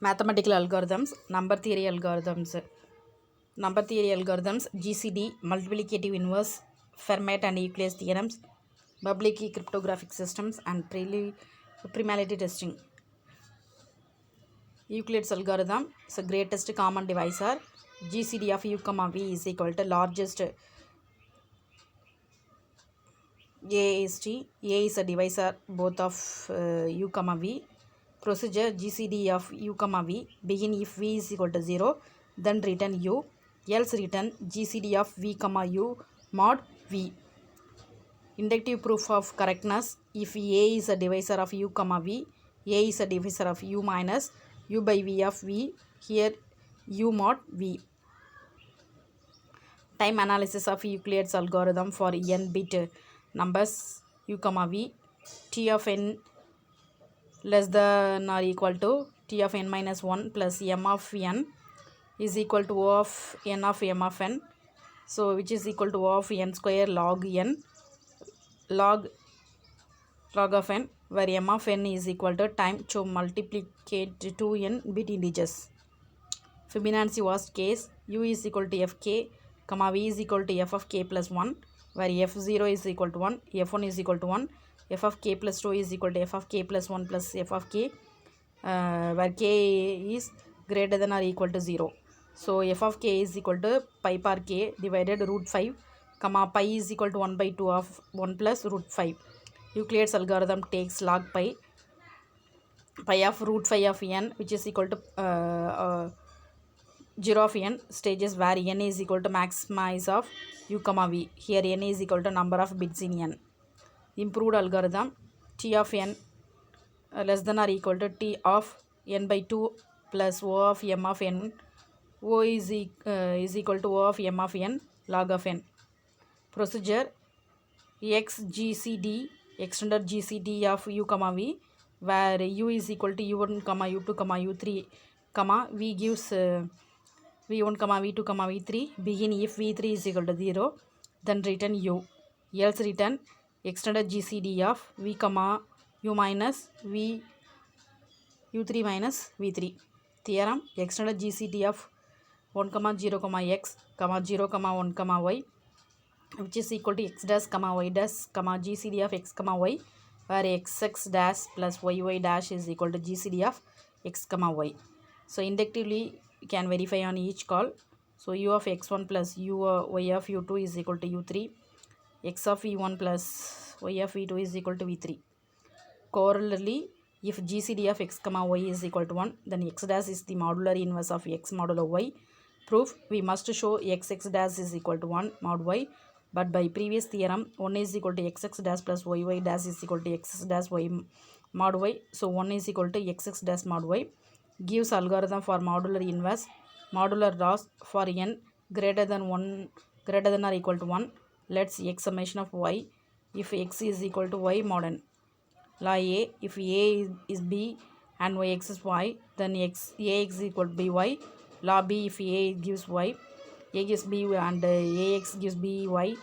Mathematical algorithms, number theory algorithms, GCD, multiplicative inverse, Fermat and Euclid's theorems, public key cryptographic systems, and primality testing. Euclid's algorithm is the greatest common divisor. GCD of u comma v is equal to largest A is T. A is a divisor both of u comma v. Procedure GCD of u comma v begin if v is equal to 0, then return u, else return GCD of v comma u mod v. Inductive proof of correctness: if A is a divisor of u comma v, A is a divisor of u minus u by v of v, here u mod v. Time analysis of Euclid's algorithm for n bit numbers u comma v. T of n less than or equal to T of n minus 1 plus m of n is equal to O of n of m of n. So which is equal to O of n square log n log of n, where m of n is equal to time to multiplicate 2 n bit integers. Fibonacci worst case: u is equal to fk, comma v is equal to f of k plus 1, where f0 is equal to 1, f1 is equal to 1, f of k plus 2 is equal to f of k plus 1 plus f of k, where k is greater than or equal to 0. So f of k is equal to pi per k divided root 5, comma pi is equal to 1 by 2 of 1 plus root 5. Euclid's algorithm takes log pi of root 5 of n, which is equal to 0 of n stages where n is equal to maximize of u comma v. Here n is equal to number of bits in n. Improved algorithm: T of n less than or equal to T of n by 2 plus O of m of n. O is equal to O of m of n log of n. Procedure XGCD, extended GCD of u comma v, where u is equal to u1 comma u2 comma u3 comma v gives v1 comma v2 comma v3 begin if v3 is equal to 0, then return u, else return extended GCD of v comma u minus v u3 minus v3. Theorem: extended GCD of 1 comma 0 comma x comma 0 comma 1 comma y, which is equal to x dash comma y dash comma GCD of x comma y, where xx dash plus yy dash is equal to GCD of x comma y. So inductively you can verify on each call. So u of x1 plus y of u2 is equal to u3, x of v1 plus y of v2 is equal to v3. Corollary: if GCD of x comma y is equal to 1, then x dash is the modular inverse of x modulo y. Proof: we must show xx dash is equal to 1 mod y, but by previous theorem 1 is equal to xx dash plus yy dash is equal to x dash y mod y. So 1 is equal to xx dash mod y gives algorithm for modular inverse modular loss for n greater than or equal to 1. Let's x summation of y if x is equal to y mod n. Law A: if A is b and x is y, then ax is equal to by. Law B: if A gives y, A gives b and ax gives by,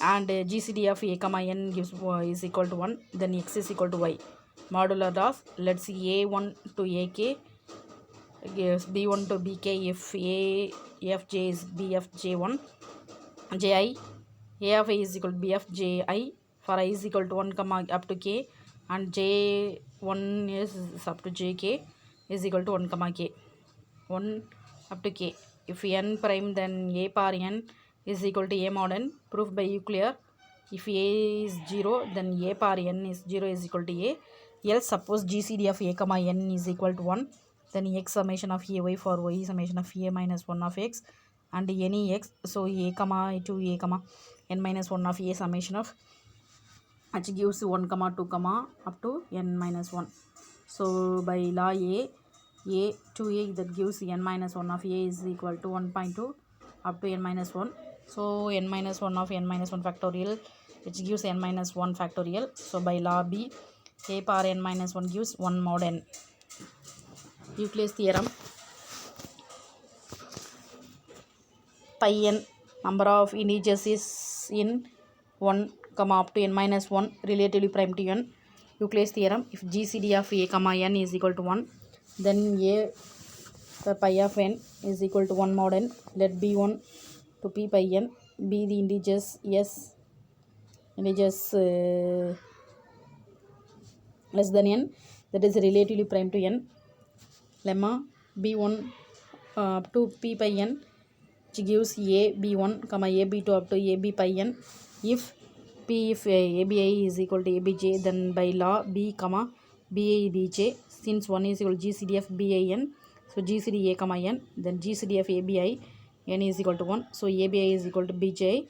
and GCD of a comma n gives is equal to 1, then x is equal to y. Modular of, let's see, a1 to ak gives b1 to bk if a f j is b of j1 ji, a of I is equal to b of ji for I is equal to 1 comma up to k, and j1 is up to jk is equal to 1 comma k, 1 up to k. If n prime, then a power n is equal to a mod n. Proof by Euclid: if a is 0, then a power n is 0 is equal to a. Else suppose GCD of a comma n is equal to 1, then x summation of a y for y summation of a minus 1 of x and any x. So a comma to a comma n minus 1 of a summation of which gives 1 comma 2 comma up to n minus 1. So by law a to a that gives n minus 1 of a is equal to 1.2 up to n minus 1. So n minus 1 of n minus 1 factorial, which gives n minus 1 factorial. So by law B, a power n minus 1 gives 1 mod n. Euclid's theorem: pi n number of integers is in 1 comma up to n minus 1 relatively prime to n. Euclid's theorem: if GCD of a comma n is equal to 1, Then a for pi of n is equal to 1 mod n. Let b1 to p pi n be the integers less than n, that is relatively prime to n. Lemma b1 up to p pi n, which gives a b1 comma a b2 up to a b pi n. If abi is equal to abj, then by law b comma ba bj, since 1 is equal to gcd of bin, so gcd a comma n, then gcd of abi n is equal to 1, so abi is equal to bj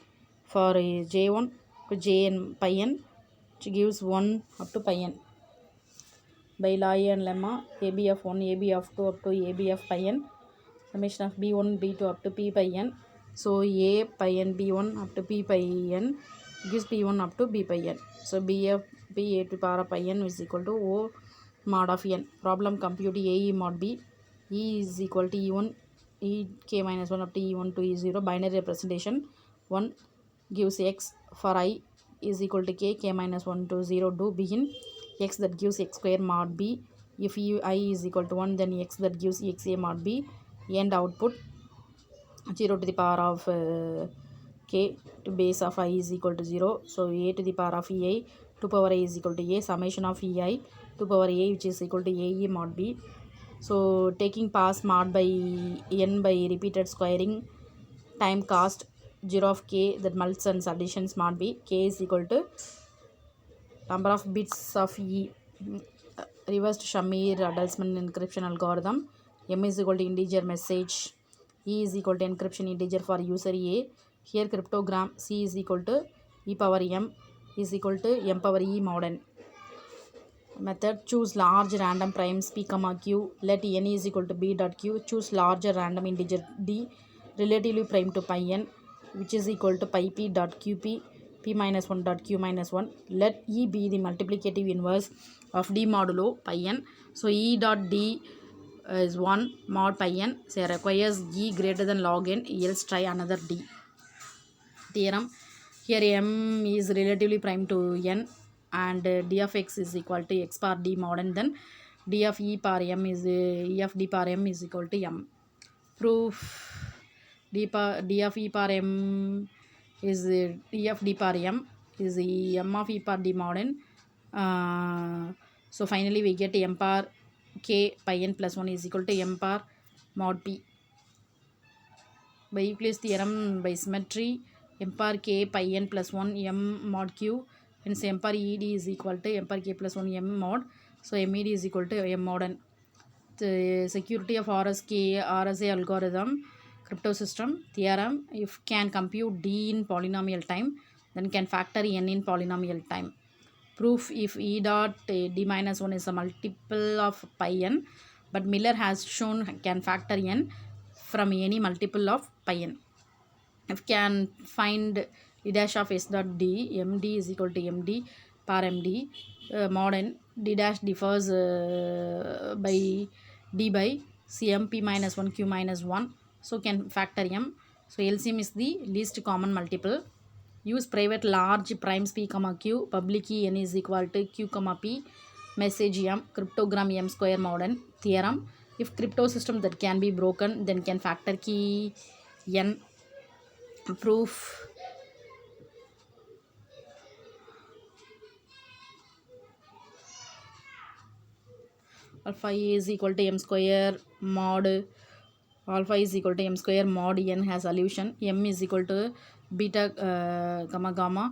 for j1 to jn pi n, which gives 1 up to pi n. By law and lemma ab of 1 ab of 2 up to ab of pi n, summation of b1 b2 up to p pi n, so a pi n b1 up to p pi n gives p1 up to b pi n, so b of b a to power of pi n is equal to o mod of n. Problem compute a e mod b. E is equal to e1 e k minus 1 up to e1 to e0, binary representation. 1 gives x for I is equal to k minus 1 to 0, do begin x that gives x square mod b. If I is equal to 1, then x that gives xa mod b, and output 0 to the power of k to base of I is equal to 0, so a to the power of ei to power I is equal to a, summation of ei to power a, which is equal to ae mod b. So taking pass mod by n by repeated squaring time cost 0 of k, that mults and additions mod b. K is equal to number of bits of e, reversed Shamir-Adelsman encryption algorithm. M is equal to integer message, E is equal to encryption integer for user A. Here cryptogram C is equal to e power m is equal to m power e mod n. Method: choose large random primes p comma q, let n is equal to b dot q, choose larger random integer d relatively prime to pi n, which is equal to pi p dot qp p minus 1 dot q minus 1, let e be the multiplicative inverse of d modulo pi n, so e dot d is 1 mod pi n, so requires e greater than log n, else try another d. Theorem: here m is relatively prime to n, and d of x is equal to x power d mod n, then d of e power m is e of d power m is equal to m. Proof: d of e power m is d of d power m is m of e power d mod n. So finally we get m power k pi n plus 1 is equal to m power mod p. By Euclid's theorem, by symmetry, m power k pi n plus 1 m mod q, hence m power ed is equal to m power k plus 1 m mod, so med is equal to m mod n. The security of RSA algorithm crypto system theorem: if can compute d in polynomial time, then can factor n in polynomial time. Proof: if e dot d minus 1 is a multiple of pi n, but Miller has shown can factor n from any multiple of pi n. If can find d dash of s dot d, md is equal to md par md mod n, d dash differs by d by cmp minus 1 q minus 1, so can factor m, so LCM is the least common multiple. Use private large primes p comma q, public key n is equal to q comma p, message m, cryptogram m square mod n. Theorem: if crypto system that can be broken, then can factor key n. Proof: alpha is equal to m square mod alpha is equal to m square mod n has solution. M is equal to beta comma gamma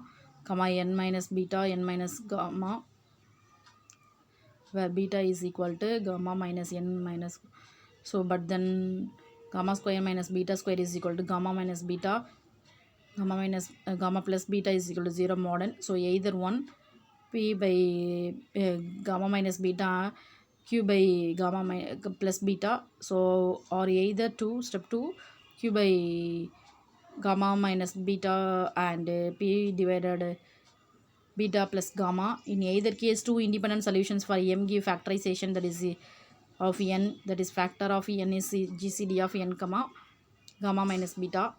comma n minus beta n minus gamma, where beta is equal to gamma minus n minus, so but then gamma square minus beta square is equal to gamma minus beta, gamma minus gamma plus beta is equal to 0 mod n, so either 1 p by gamma minus beta q by gamma plus beta, so or either 2 step 2 q by gamma minus beta and p divided beta plus gamma. In either case, two independent solutions for m give factorization, that is of n, that is factor of n is gcd of n comma gamma minus beta.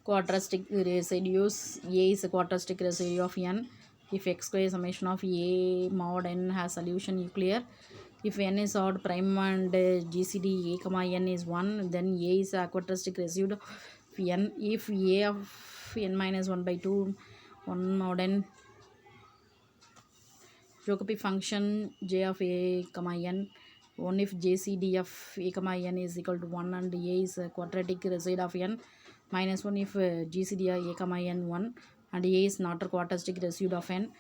Quadratic residues: a is a quadratic residue of n, if x square summation of a mod n has solution clear. If n is odd prime and gcd a comma n is 1, then a is a quadratic residue of n. If a of n minus 1 by 2 1 mod n Jokopi function j of a comma n 1 if jcd of a comma n is equal to 1 and a is a quadratic residue of n minus 1 if gcd of a comma n 1 and a is not a quadratic residue of n.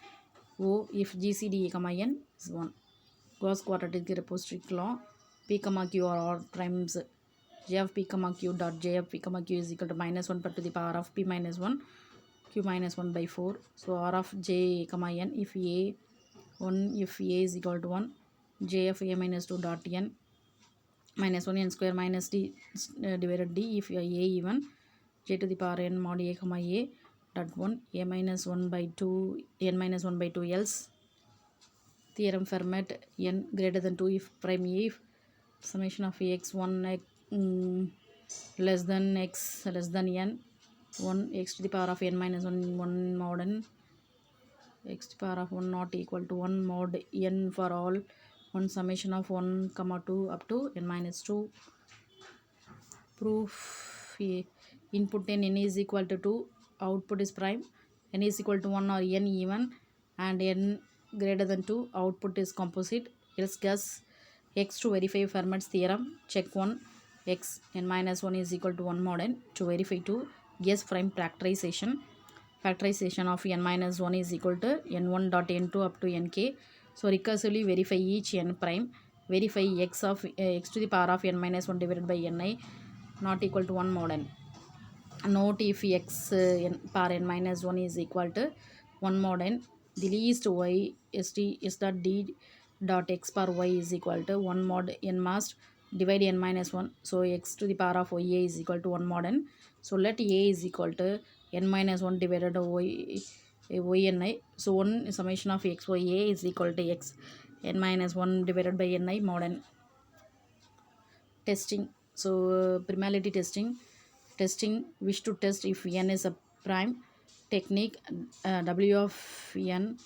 O if gcd a comma n is 1. Gauss quadratic repository law. P comma q are all primes. J of p comma q dot j of p comma q is equal to minus 1 to the power of p minus 1 q minus 1 by 4. So r of j comma n if a 1 if a is equal to 1 j of a minus 2 dot n minus 1 n square minus d divided d if a even j to the power n mod a comma a dot 1 a minus 1 by 2 n minus 1 by 2 else. Theorem Fermat n greater than 2 if prime a if summation of x1 less than x less than n 1 x to the power of n minus 1 1 mod n x to the power of 1 not equal to 1 mod n for all 1 summation of 1 comma 2 up to n minus 2. Proof input n is equal to 2 output is prime, n is equal to 1 or n even and n greater than 2 output is composite. Else guess x to verify Fermat's theorem. Check 1 x n minus 1 is equal to 1 mod n. To verify 2 guess prime factorization. Factorization of n minus 1 is equal to n1 dot n2 up to nk. So recursively verify each n prime. Verify x of x to the power of n minus 1 divided by ni not equal to 1 mod n. Note if x n power n minus 1 is equal to 1 mod n, the least y is that d dot x power y is equal to 1 mod n must divide n minus 1. So x to the power of y is equal to 1 mod n. So let a is equal to n minus 1 divided by y ni. So 1 summation of x y a is equal to x n minus 1 divided by ni mod n. Testing. So primality testing wish to test if n is a prime. Technique w of n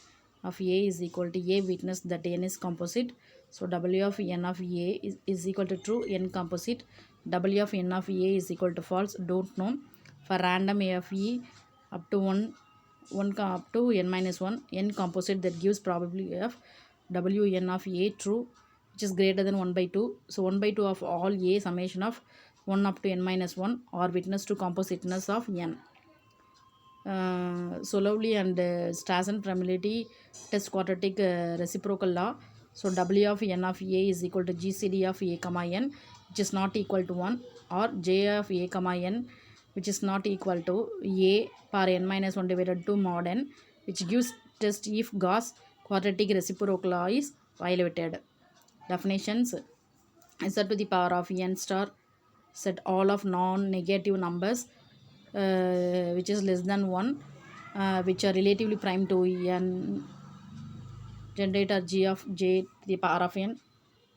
of a is equal to a witness that n is composite. So w of n of a is equal to true n composite. W of n of a is equal to false don't know. For random a of e up to 1 up to n minus 1 n composite that gives probability of w n of a true which is greater than 1 by 2. So 1 by 2 of all a summation of 1 up to n minus 1 or witness to compositeness of n. Solovely and Strassen primality test quadratic reciprocal law. So w of n of a is equal to gcd of a comma n which is not equal to 1 or j of a comma n which is not equal to a power n minus 1 divided to mod n which gives test if Gauss quadratic reciprocal law is violated. Definitions. Z to the power of n star set all of non-negative numbers which is less than 1 which are relatively prime to n generator g of j to the power of n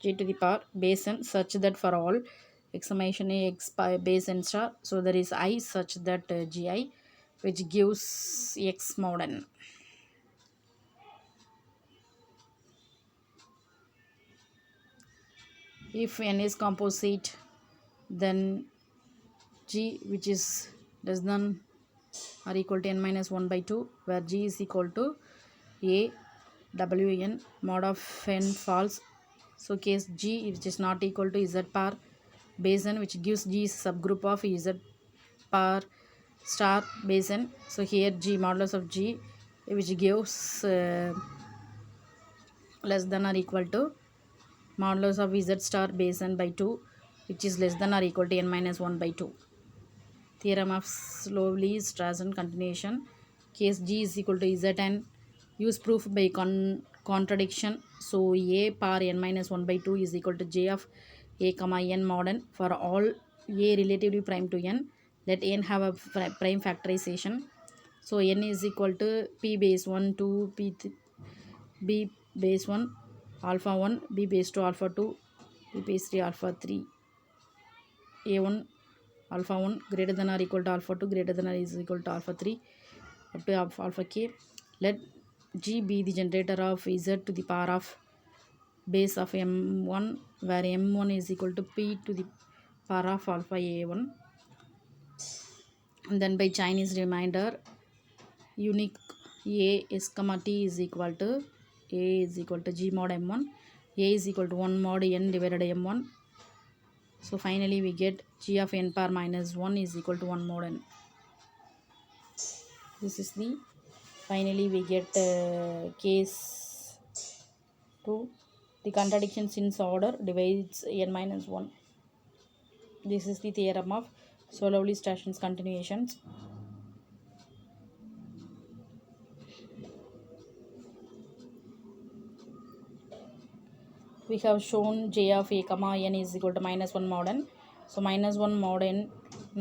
j to the power base n such that for all exclamation a x base n star so there is I such that gi which gives x mod n. If n is composite then g which is less than or equal to n minus 1 by 2 where g is equal to a w n mod of n false. So case g which is not equal to z power base n which gives g is subgroup of z power star base n. So here g modulus of g which gives less than or equal to modulus of z star base n by 2 which is less than or equal to n minus 1 by 2. Theorem of Slowly Strassen continuation. Case g is equal to zn. Use proof by contradiction. So a power n minus 1 by 2 is equal to j of a comma n mod n for all a relatively prime to n. Let n have a prime factorization. So n is equal to p base 1 2 p b base 1 alpha 1 b base 2 alpha 2 b base 3 alpha 3 a1 alpha 1 greater than or equal to alpha 2 greater than or is equal to alpha 3 up to alpha k. Let G be the generator of z to the power of base of m1, where m1 is equal to p to the power of alpha a1. And then by Chinese reminder, unique a s comma t is equal to a is equal to g mod m1, a is equal to 1 mod n divided by m1. So finally we get g of n power minus 1 is equal to 1 mod n. This is the finally we get case 2. The contradiction since order divides n minus 1. This is the theorem of Solovely-Station's continuations. We have shown j of a comma n is equal to minus 1 mod n. So minus 1 mod n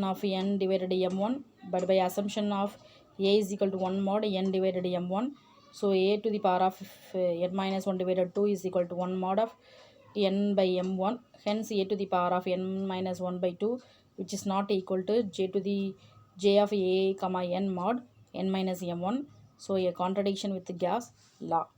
of n divided by m1, but by assumption of a is equal to 1 mod n divided by m1. So a to the power of n minus 1 divided 2 is equal to 1 mod of n by m1. Hence a to the power of n minus 1 by 2, which is not equal to j of a comma n mod n minus m1. So a contradiction with the Gauss law.